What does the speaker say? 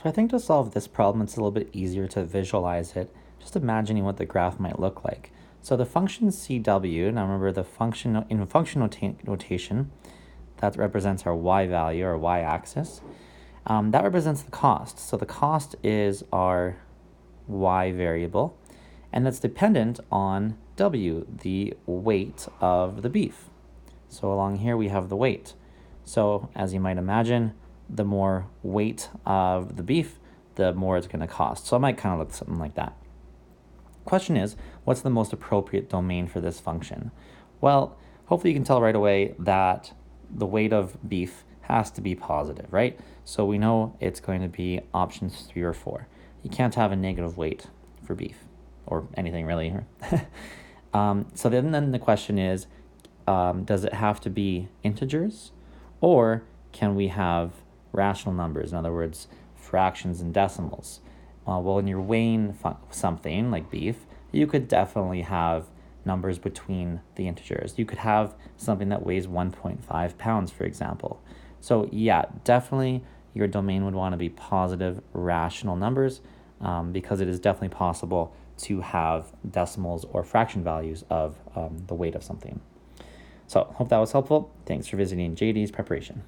So I think to solve this problem, it's a little bit easier to visualize it, just imagining what the graph might look like. So the function CW, now remember the function in function notation, that represents our y value, or y-axis. That represents the cost. So the cost is our y variable, and that's dependent on w, the weight of the beef. So along here we have the weight. So as you might imagine, the more weight of the beef, the more it's going to cost. So it might kind of look something like that. Question is, what's the most appropriate domain for this function? Well, hopefully you can tell right away that the weight of beef has to be positive, right? So we know it's going to be options 3 or 4. You can't have a negative weight for beef, or anything really. So then the question is, does it have to be integers, or can we have rational numbers? In other words, fractions and decimals. Well, when you're weighing something like beef, you could definitely have numbers between the integers. You could have something that weighs 1.5 pounds, for example. So yeah, definitely your domain would want to be positive rational numbers, because it is definitely possible to have decimals or fraction values of the weight of something. So hope that was helpful. Thanks for visiting JD's Preparation.